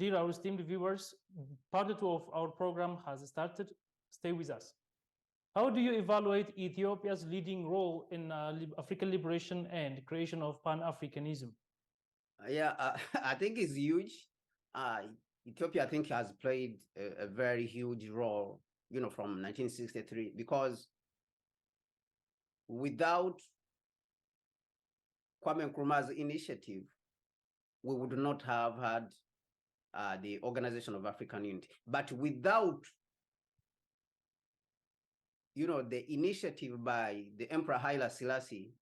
dear our esteemed viewers, part 2 of our program has started. Stay with us. How do you evaluate Ethiopia's leading role in African liberation and creation of Pan-Africanism? I think it's huge. Uh, Ethiopia, I think, has played a very huge role, from 1963, because without Kwame Nkrumah's initiative, we would not have had the Organization of African Unity. But without, the initiative by the Emperor Haile Selassie,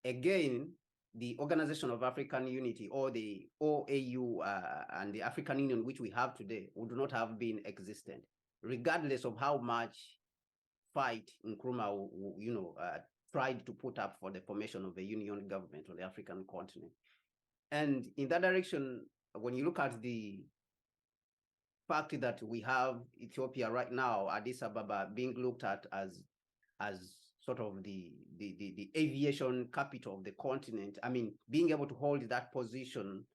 again, the Organization of African Unity, or the OAU, and the African Union, which we have today, would not have been existent, regardless of how much fight Nkrumah, tried to put up for the formation of a union government on the African continent. And in that direction, when you look at the fact that we have Ethiopia right now, Addis Ababa, being looked at as sort of the aviation capital of the continent. I mean, being able to hold that position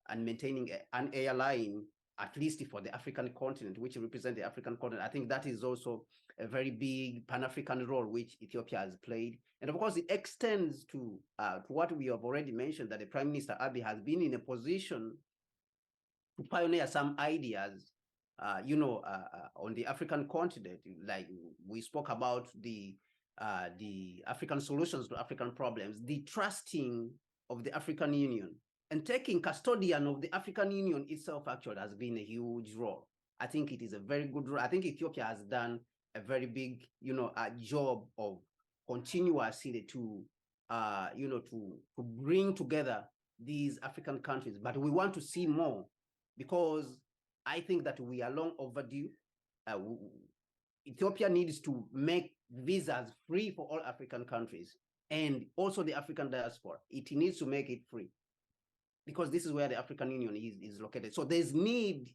and maintaining an airline, at least for the African continent, which represent the African continent, I think that is also a very big Pan-African role which Ethiopia has played. And of course, it extends to what we have already mentioned, that the Prime Minister Abiy has been in a position to pioneer some ideas, on the African continent. Like we spoke about the African solutions to African problems, the trusting of the African Union, and taking custodian of the African Union itself actually has been a huge role. I think it is a very good role. I think Ethiopia has done a very big, job of continuously to bring together these African countries. But we want to see more, because I think that we are long overdue. Ethiopia needs to make visas free for all African countries, and also the African diaspora. It needs to make it free, because this is where the African Union is located. So there's need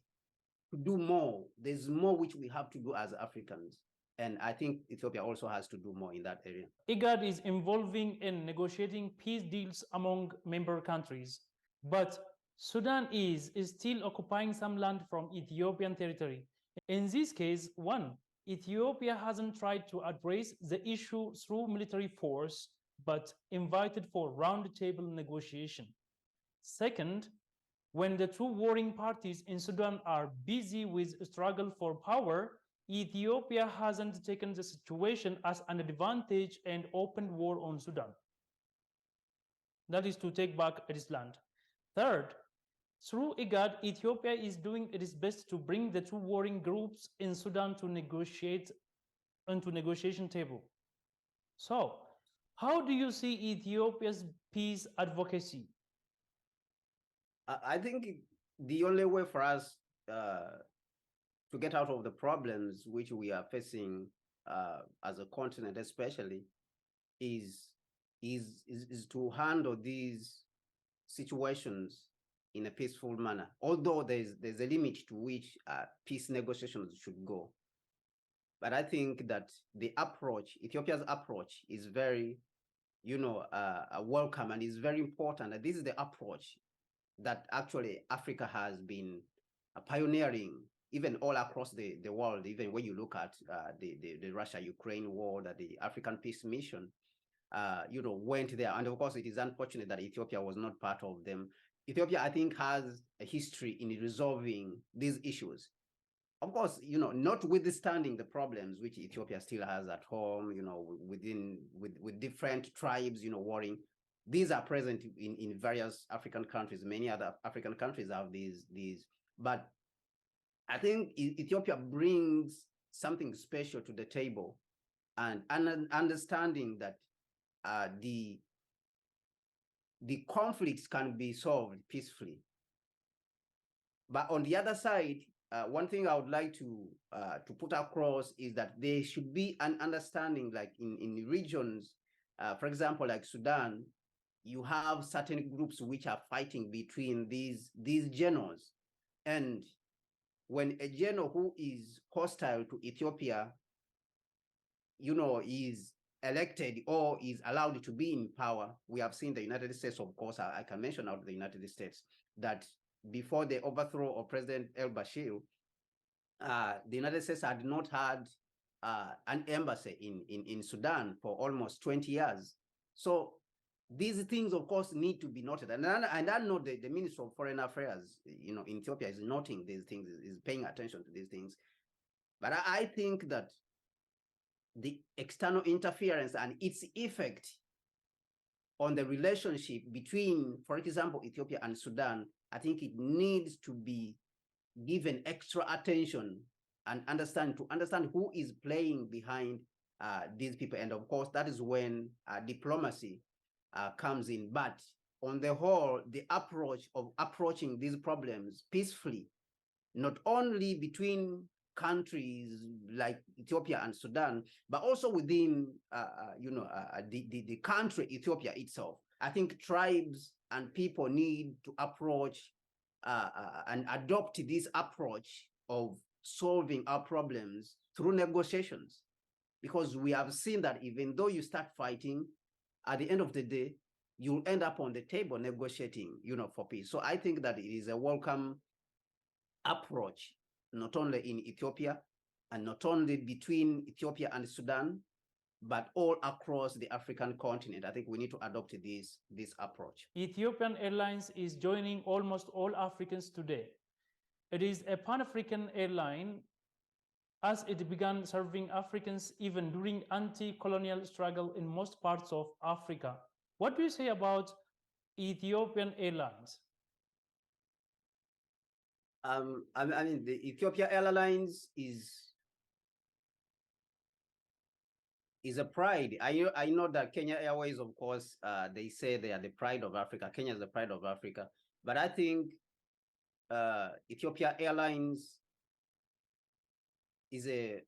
to do more. There's more which we have to do as Africans. And I think Ethiopia also has to do more in that area. IGAD is involving in negotiating peace deals among member countries, but Sudan is still occupying some land from Ethiopian territory. In this case, one, Ethiopia hasn't tried to address the issue through military force, but invited for round-table negotiation. Second, when the two warring parties in Sudan are busy with a struggle for power, Ethiopia hasn't taken the situation as an advantage and opened war on Sudan. That is to take back its land. Third, through IGAD, Ethiopia is doing its best to bring the two warring groups in Sudan to negotiate onto negotiation table. So, how do you see Ethiopia's peace advocacy? I think the only way for us to get out of the problems which we are facing as a continent, especially, is to handle these situations in a peaceful manner. Although there's a limit to which peace negotiations should go, but I think that the approach, Ethiopia's approach, is very, welcome, and is very important. And this is the approach that actually Africa has been pioneering, even all across the world. Even when you look at the Russia-Ukraine war, that the African Peace Mission, went there. And of course, it is unfortunate that Ethiopia was not part of them. Ethiopia, I think, has a history in resolving these issues. Of course, notwithstanding the problems which Ethiopia still has at home, with different tribes, warring. These are present in various African countries. Many other African countries have these. But I think Ethiopia brings something special to the table, and understanding that the conflicts can be solved peacefully. But on the other side, one thing I would like to put across is that there should be an understanding, like in regions, for example, like Sudan, you have certain groups which are fighting between these generals. And when a general who is hostile to Ethiopia, is elected or is allowed to be in power, we have seen the United States, of course, I can mention out the United States, that before the overthrow of President al-Bashir, the United States had not had an embassy in Sudan for almost 20 years. So these things, of course, need to be noted. And I know the Minister of Foreign Affairs, in Ethiopia is noting these things, is paying attention to these things. But I think that the external interference and its effect on the relationship between, for example, Ethiopia and Sudan, I think it needs to be given extra attention and understand who is playing behind these people. And of course, that is when diplomacy comes in. But on the whole, the approach of approaching these problems peacefully, not only between countries like Ethiopia and Sudan, but also within the country Ethiopia itself. I think tribes and people need to approach and adopt this approach of solving our problems through negotiations, because we have seen that even though you start fighting, at the end of the day, you'll end up on the table negotiating, for peace. So I think that it is a welcome approach, not only in Ethiopia and not only between Ethiopia and Sudan, but all across the African continent. I think we need to adopt this approach. Ethiopian Airlines is joining almost all Africans today. It is a Pan-African airline, as it began serving Africans even during anti-colonial struggle in most parts of Africa. What do you say about Ethiopian Airlines? I mean, the Ethiopia Airlines is a pride. I know that Kenya Airways, of course, they say they are the pride of Africa. Kenya is the pride of Africa. But I think Ethiopia Airlines is a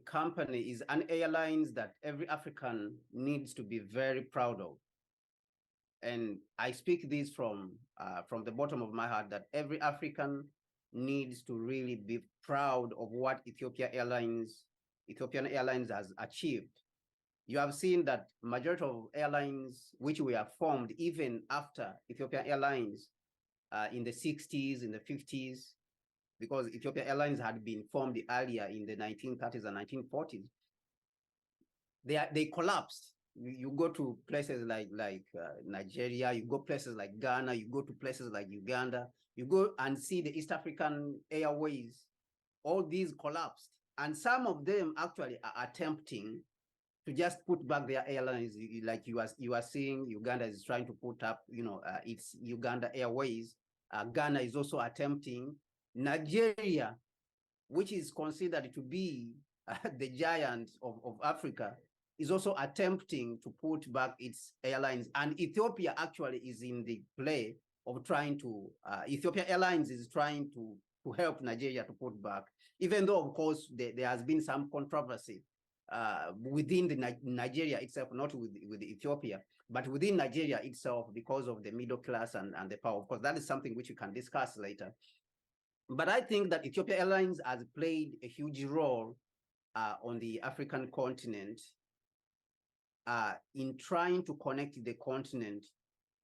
company, is an airlines that every African needs to be very proud of. And I speak this from the bottom of my heart, that every African needs to really be proud of what Ethiopian Airlines has achieved. You have seen that majority of airlines which we have formed even after Ethiopian Airlines in the 60s, in the 50s, because Ethiopian Airlines had been formed earlier in the 1930s and 1940s, they collapsed. You go to places like Nigeria, you go places like Ghana, you go to places like Uganda, you go and see the East African Airways, all these collapsed. And some of them actually are attempting to just put back their airlines, like you are seeing Uganda is trying to put up, its Uganda Airways. Ghana is also attempting. Nigeria, which is considered to be the giant of Africa, is also attempting to put back its airlines. And Ethiopia actually is in the play of trying to, Ethiopia Airlines is trying to help Nigeria to put back, even though, of course, there has been some controversy within the Nigeria itself, not with Ethiopia, but within Nigeria itself, because of the middle class and the power. Of course, that is something which we can discuss later. But I think that Ethiopia Airlines has played a huge role on the African continent in trying to connect the continent.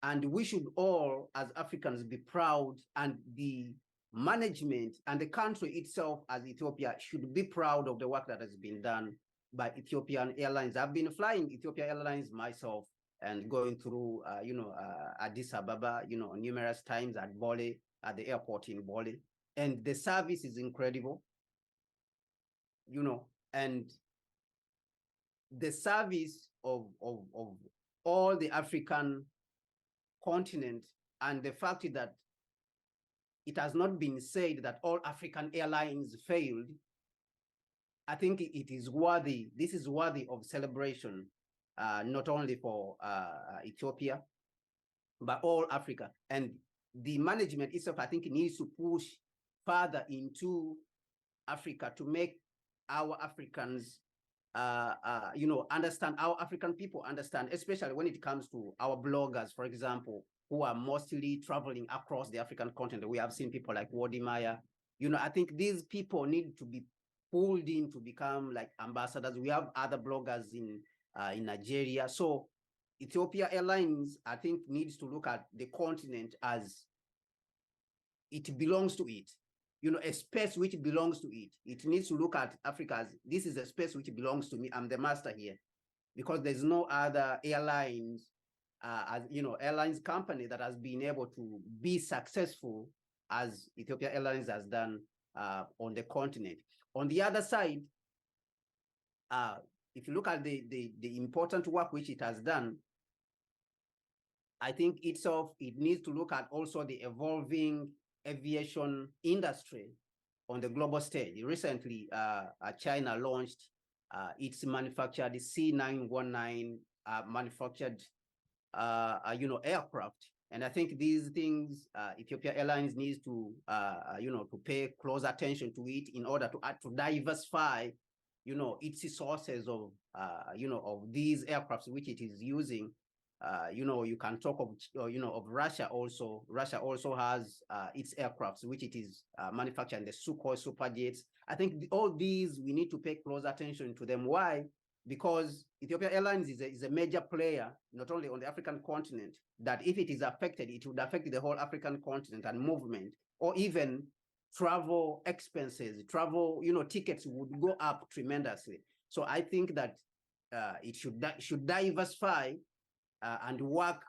And we should all, as Africans, be proud, and the management and the country itself as Ethiopia should be proud of the work that has been done by Ethiopian Airlines. I've been flying Ethiopia Airlines myself and going through, Addis Ababa, numerous times at Bole, at the airport in Bole. And the service is incredible, and the service of all the African continent, and the fact that it has not been said that all African airlines failed, I think it is worthy. This is worthy of celebration, not only for Ethiopia, but all Africa. And the management itself, I think, needs to push further into Africa to make our Africans, understand, our African people understand, especially when it comes to our bloggers, for example, who are mostly traveling across the African continent. We have seen people like Wody Meyer. I think these people need to be pulled in to become like ambassadors. We have other bloggers in Nigeria. So Ethiopia Airlines, I think, needs to look at the continent as it belongs to it. A space which belongs to it. It needs to look at Africa as, this is a space which belongs to me. I'm the master here, because there's no other airlines, airlines company that has been able to be successful as Ethiopia Airlines has done on the continent. On the other side, if you look at the important work which it has done, I think it needs to look at also the evolving aviation industry on the global stage. Recently, China launched its manufactured C919 manufactured aircraft, and I think these things Ethiopia Airlines needs to to pay close attention to it in order to diversify its sources of of these aircrafts which it is using. You can talk of of Russia also. Russia also has its aircrafts which it is manufacturing, the Sukhoi Superjets. I think all these we need to pay close attention to them. Why? Because Ethiopia Airlines is a major player not only on the African continent, that if it is affected, it would affect the whole African continent and movement, or even travel expenses, travel tickets would go up tremendously. So I think that it should diversify and work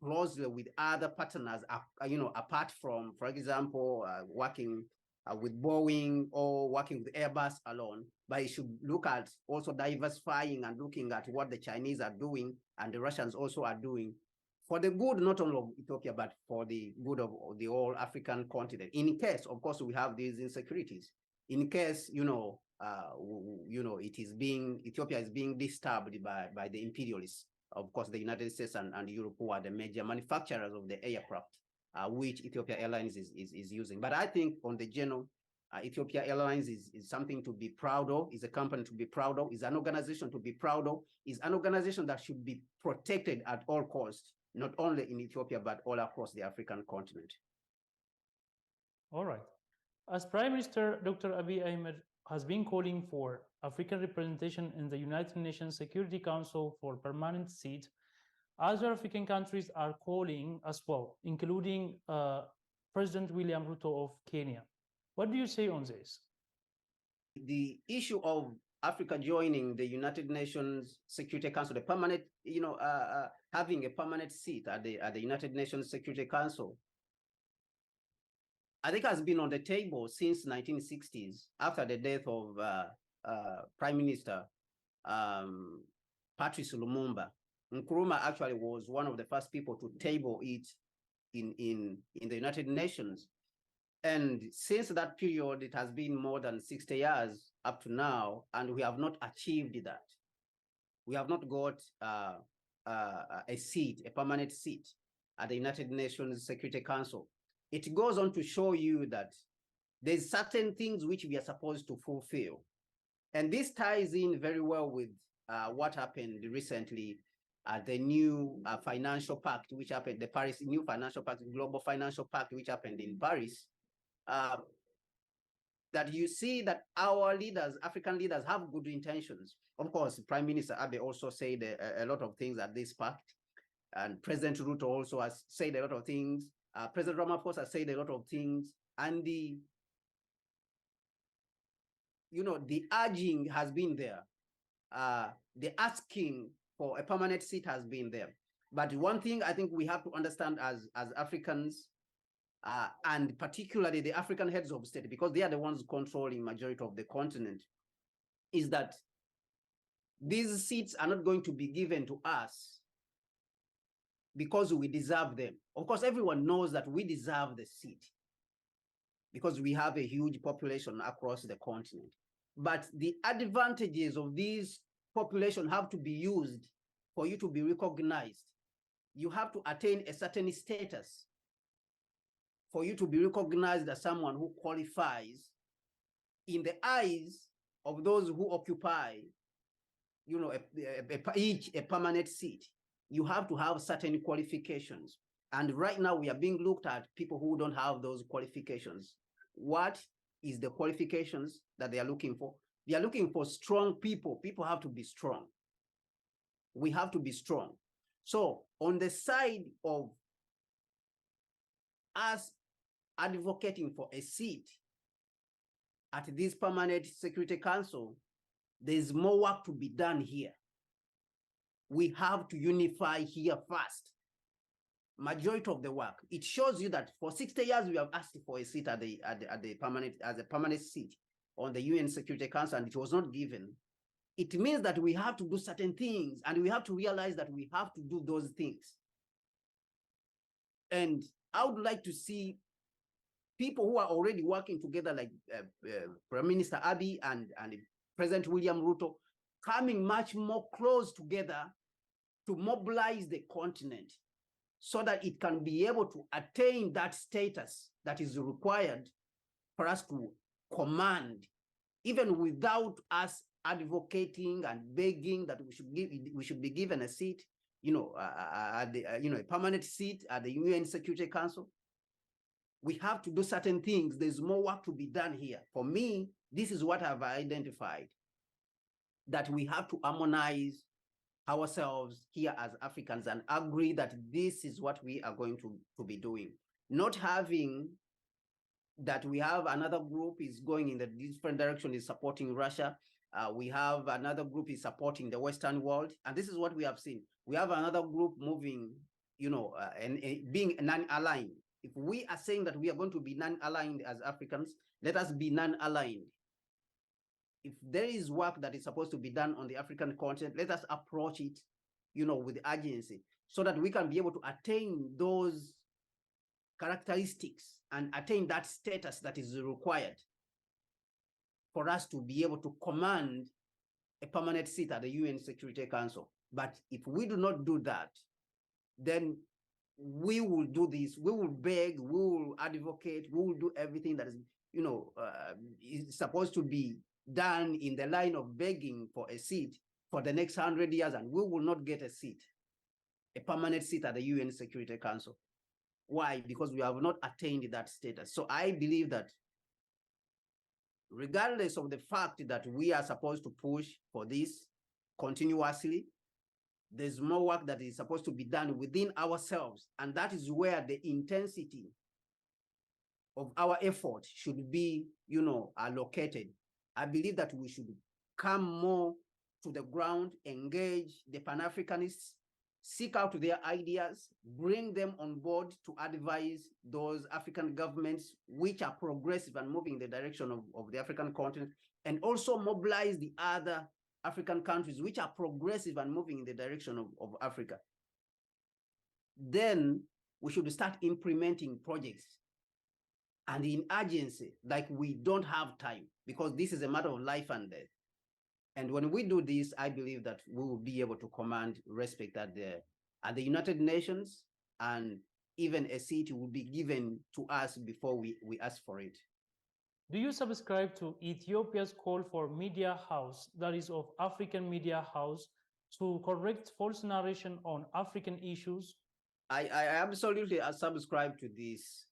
closely with other partners, apart from, for example, working with Boeing or working with Airbus alone. But it should look at also diversifying and looking at what the Chinese are doing and the Russians also are doing, for the good not only of Ethiopia, but for the good of the whole African continent. In case, of course, we have these insecurities. In case, Ethiopia is being disturbed by the imperialists. Of course, the United States and Europe, who are the major manufacturers of the aircraft, which Ethiopia Airlines is using. But I think on the general, Ethiopia Airlines is something to be proud of, is a company to be proud of, is an organization to be proud of, is an organization that should be protected at all costs, not only in Ethiopia, but all across the African continent. All right. As Prime Minister Dr. Abiy Ahmed has been calling for African representation in the United Nations Security Council for permanent seat, other African countries are calling as well, including President William Ruto of Kenya. What do you say on this? The issue of Africa joining the United Nations Security Council, the permanent, having a permanent seat at the United Nations Security Council, I think has been on the table since 1960s, after the death of Prime Minister Patrice Lumumba. Nkrumah actually was one of the first people to table it in the United Nations. And since that period, it has been more than 60 years up to now, and we have not achieved that. We have not got a seat, a permanent seat at the United Nations Security Council. It goes on to show you that there's certain things which we are supposed to fulfill. And this ties in very well with what happened recently at the new financial pact, which happened, the Paris new financial pact, global financial pact, which happened in Paris. That you see that our leaders, African leaders, have good intentions. Of course, Prime Minister Abiy also said a lot of things at this pact, and President Ruto also has said a lot of things. President Ramaphosa has said a lot of things, and the urging has been there. The asking for a permanent seat has been there. But one thing I think we have to understand as Africans, and particularly the African heads of state, because they are the ones controlling majority of the continent, is that these seats are not going to be given to us because we deserve them. Of course, everyone knows that we deserve the seat because we have a huge population across the continent. But the advantages of these population have to be used for you to be recognized. You have to attain a certain status for you to be recognized as someone who qualifies in the eyes of those who occupy, a permanent seat. You have to have certain qualifications. And right now we are being looked at people who don't have those qualifications. What is the qualifications that they are looking for? They are looking for strong people. People have to be strong. We have to be strong. So on the side of us advocating for a seat at this Permanent Security Council, there's more work to be done here. We have to unify here first. Majority of the work. It shows you that for 60 years we have asked for a seat at the permanent seat on the UN Security Council, and it was not given. It means that we have to do certain things, and we have to realize that we have to do those things. And I would like to see people who are already working together, like Prime Minister Abiy and President William Ruto, coming much more close together to mobilize the continent so that it can be able to attain that status that is required for us to command, even without us advocating and begging that we should be given a seat, a permanent seat at the UN Security Council. We have to do certain things. There's more work to be done here. For me, this is what I've identified, that we have to harmonize ourselves here as Africans and agree that this is what we are going to be doing. Not having that we have another group is going in the different direction, is supporting Russia. We have another group is supporting the Western world. And this is what we have seen. We have another group moving, and being non-aligned. If we are saying that we are going to be non-aligned as Africans, let us be non-aligned. If there is work that is supposed to be done on the African continent, let us approach it, with urgency, so that we can be able to attain those characteristics and attain that status that is required for us to be able to command a permanent seat at the UN Security Council. But if we do not do that, then we will do this, we will beg, we will advocate, we will do everything that is, is supposed to be done in the line of begging for a seat for the next 100 years, and we will not get a seat, a permanent seat at the UN Security Council. Why? Because we have not attained that status. So I believe that regardless of the fact that we are supposed to push for this continuously, there's more work that is supposed to be done within ourselves. And that is where the intensity of our effort should be, allocated. I believe that we should come more to the ground, engage the Pan-Africanists, seek out their ideas, bring them on board to advise those African governments which are progressive and moving in the direction of the African continent, and also mobilize the other African countries which are progressive and moving in the direction of Africa. Then we should start implementing projects, and in urgency, like we don't have time, because this is a matter of life and death. And when we do this, I believe that we will be able to command respect at the United Nations, and even a seat will be given to us before we ask for it. Do you subscribe to Ethiopia's call for media house, that is of African media house, to correct false narration on African issues? I absolutely subscribe to this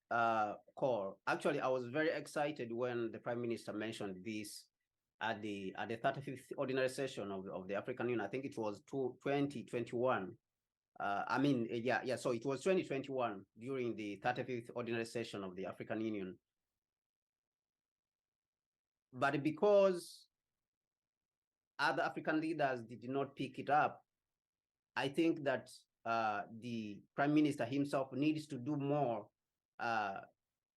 call. Actually, I was very excited when the Prime Minister mentioned this at the 35th ordinary session of the African Union. I think it was 2021. So it was 2021 during the 35th ordinary session of the African Union. But because other African leaders did not pick it up, I think that the Prime Minister himself needs to do more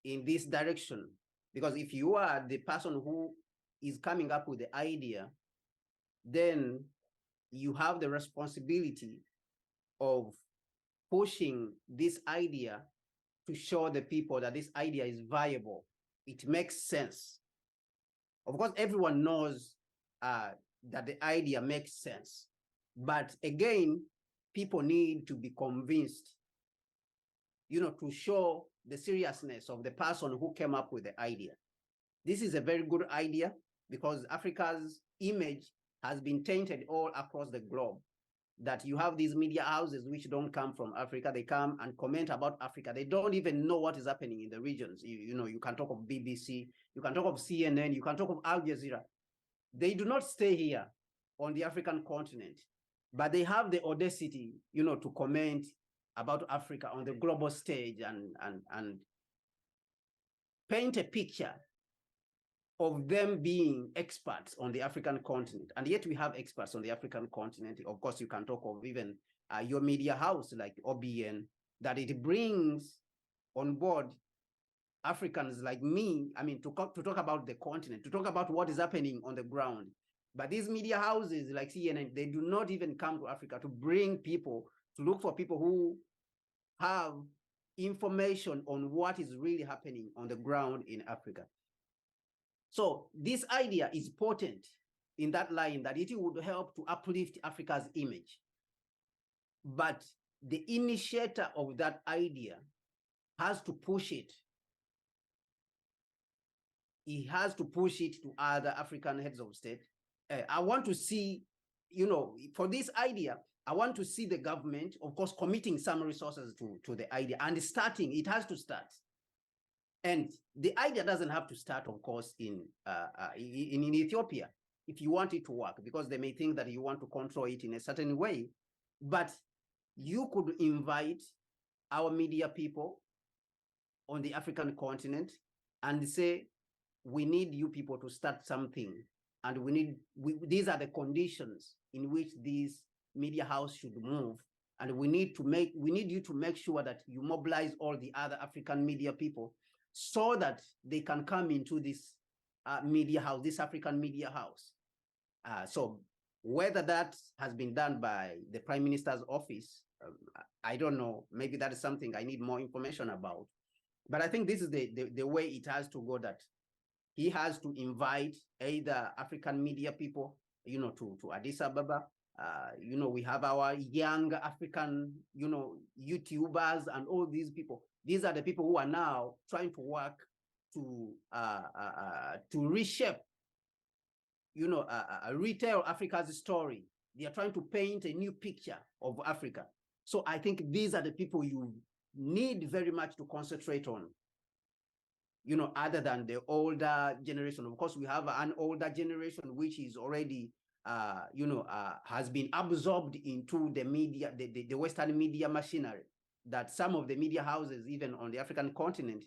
in this direction. Because if you are the person who is coming up with the idea, then you have the responsibility of pushing this idea to show the people that this idea is viable. It makes sense. Of course, everyone knows that the idea makes sense. But again, people need to be convinced, to show the seriousness of the person who came up with the idea. This is a very good idea, because Africa's image has been tainted all across the globe. That you have these media houses which don't come from Africa, they come and comment about Africa. They don't even know what is happening in the regions. You can talk of BBC, you can talk of CNN, you can talk of Al Jazeera. They do not stay here on the African continent, but they have the audacity, to comment about Africa on the global stage and paint a picture of them being experts on the African continent. And yet we have experts on the African continent. Of course, you can talk of even your media house like OBN, that it brings on board Africans like me, I mean, to talk about the continent, to talk about what is happening on the ground. But these media houses like CNN, they do not even come to Africa to bring people, to look for people who have information on what is really happening on the ground in Africa. So this idea is potent in that line, that it would help to uplift Africa's image. But the initiator of that idea has to push it. He has to push it to other African heads of state. I want to see, you know, for this idea, I want to see the government, of course, committing some resources to the idea and starting. It has to start. And the idea doesn't have to start, of course, in Ethiopia if you want it to work, because they may think that you want to control it in a certain way. But you could invite our media people on the African continent and say, we need you people to start something. And these are the conditions in which this media house should move. And we need you to make sure that you mobilize all the other African media people so that they can come into this media house, this African media house. So whether that has been done by the Prime Minister's office, I don't know. Maybe that is something I need more information about. But I think this is the way it has to go, that he has to invite either African media people, you know, to Addis Ababa. You know, we have our young African, you know, YouTubers and all these people. These are the people who are now trying to work to reshape, you know, retell Africa's story. They are trying to paint a new picture of Africa. So I think these are the people you need very much to concentrate on, you know, other than the older generation. Of course, we have an older generation which is already, you know, has been absorbed into the media, the Western media machinery, that some of the media houses, even on the African continent,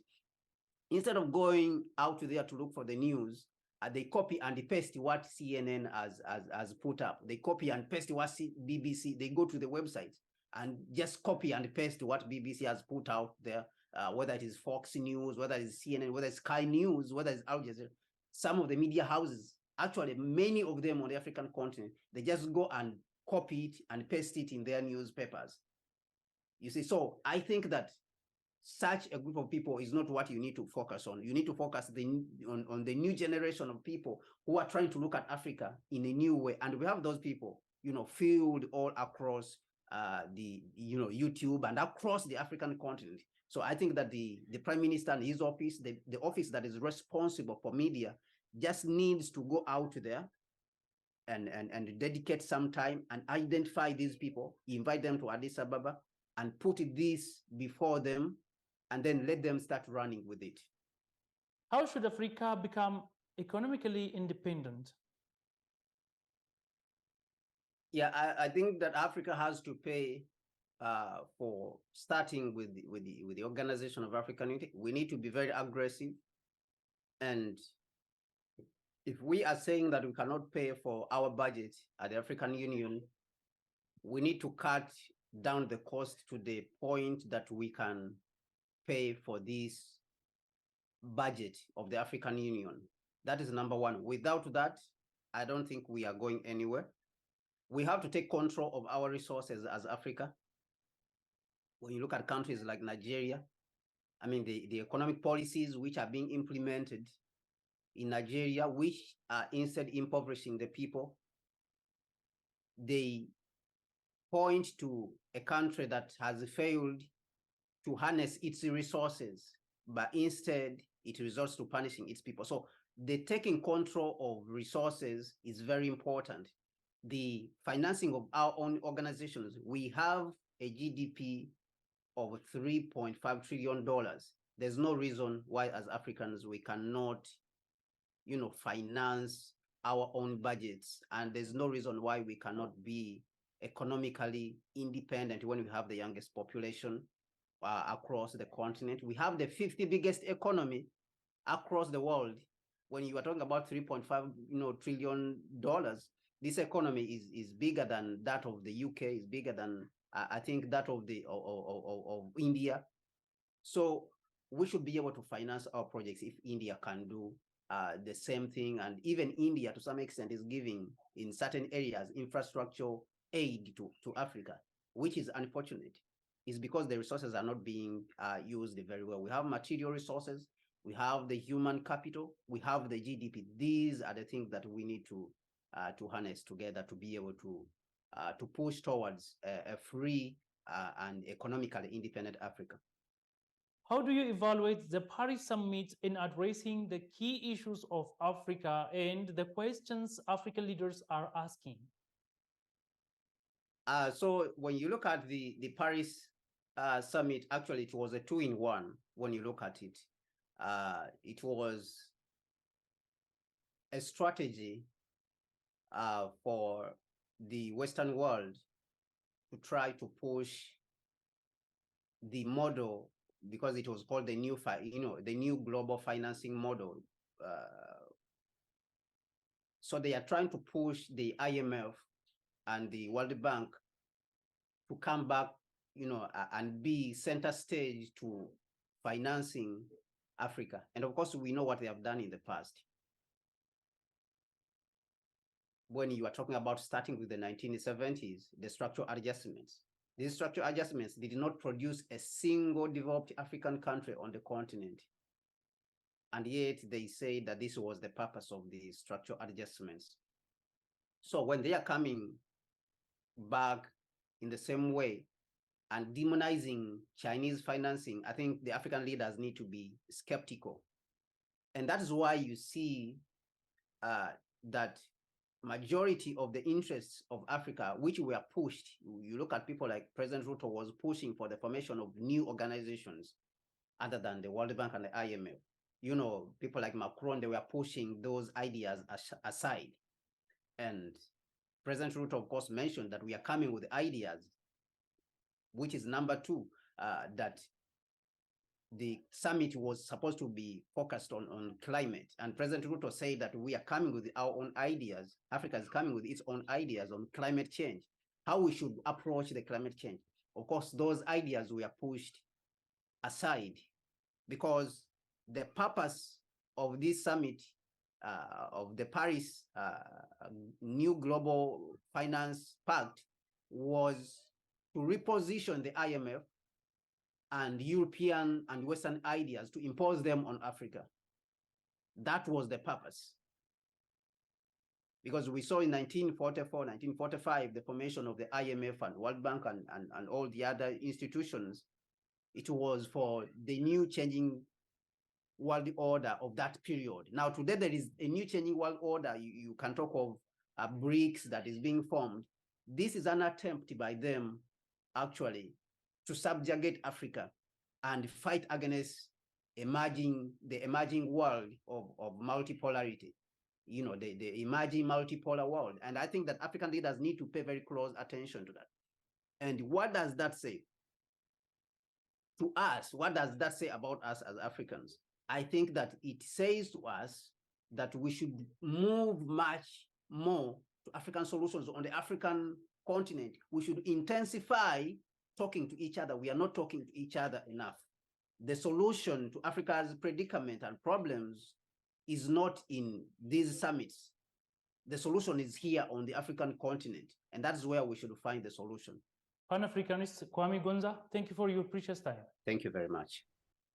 instead of going out there to look for the news, they copy and paste what CNN has put up. They copy and paste what BBC, they go to the website and just copy and paste what BBC has put out there. Whether it is Fox News, whether it's CNN, whether it's Sky News, whether it's Al Jazeera. Some of the media houses, actually many of them on the African continent, they just go and copy it and paste it in their newspapers. You see, so I think that such a group of people is not what you need to focus on. You need to focus on the new generation of people who are trying to look at Africa in a new way. And we have those people, you know, filled all across the, you know, YouTube and across the African continent. So I think that the Prime Minister and his office, the office that is responsible for media, just needs to go out there and dedicate some time and identify these people, invite them to Addis Ababa and put this before them, and then let them start running with it. How should Africa become economically independent? Yeah, I think that Africa has to pay for starting with the Organization of African Unity. We need to be very aggressive, and if we are saying that we cannot pay for our budget at the African Union, we need to cut down the cost to the point that we can pay for this budget of the African Union. That is number one. Without that, I don't think we are going anywhere. We have to take control of our resources as Africa. When you look at countries like Nigeria, I mean, the economic policies which are being implemented in Nigeria, which are instead impoverishing the people, they point to a country that has failed to harness its resources, but instead it resorts to punishing its people. So the taking control of resources is very important. The financing of our own organizations, we have a GDP of $3.5 trillion. There's no reason why as Africans we cannot, you know, finance our own budgets. And there's no reason why we cannot be economically independent when we have the youngest population across the continent. We have the 50th biggest economy across the world, when you are talking about $3.5 trillion, this economy is bigger than that of the UK, is bigger than I think that of the of India. So we should be able to finance our projects if India can do the same thing. And even India, to some extent, is giving in certain areas infrastructure aid to Africa, which is unfortunate. Is because the resources are not being used very well. We have material resources, we have the human capital, we have the GDP. These are the things that we need to harness together to be able to push towards a free and economically independent Africa. How do you evaluate the Paris Summit in addressing the key issues of Africa and the questions African leaders are asking? So when you look at the Paris Summit, actually it was a 2-in-1 when you look at it. It was a strategy for the Western world to try to push the model, because it was called the new global financing model. So they are trying to push the IMF and the World Bank to come back, and be center stage to financing Africa. And of course, we know what they have done in the past. When you are talking about starting with the 1970s, the structural adjustments, these structural adjustments did not produce a single developed African country on the continent. And yet they say that this was the purpose of the structural adjustments. So when they are coming back in the same way and demonizing Chinese financing, I think the African leaders need to be skeptical. And that is why you see that majority of the interests of Africa, which were pushed, you look at people like President Ruto was pushing for the formation of new organizations other than the World Bank and the IMF. People like Macron, they were pushing those ideas aside. And President Ruto, of course, mentioned that we are coming with ideas, which is number 2, that the summit was supposed to be focused on climate. And President Ruto said that we are coming with our own ideas. Africa is coming with its own ideas on climate change, how we should approach the climate change. Of course, those ideas were pushed aside because the purpose of this summit, of the Paris New Global Finance Pact, was to reposition the IMF and European and Western ideas, to impose them on Africa. That was the purpose. Because we saw in 1944, 1945, the formation of the IMF and World Bank and all the other institutions. It was for the new changing world order of that period. Now, today, there is a new changing world order. You can talk of BRICS that is being formed. This is an attempt by them, actually, to subjugate Africa and fight against the emerging world of multipolarity, the emerging multipolar world. And I think that African leaders need to pay very close attention to that. And what does that say to us? What does that say about us as Africans? I think that it says to us that we should move much more to African solutions on the African continent. We should intensify talking to each other. We are not talking to each other enough. The solution to Africa's predicament and problems is not in these summits. The solution is here on the African continent, and that is where we should find the solution. Pan-Africanist Kwame Gonza, thank you for your precious time. Thank you very much.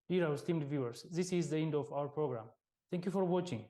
Dear our esteemed viewers, this is the end of our program. Thank you for watching.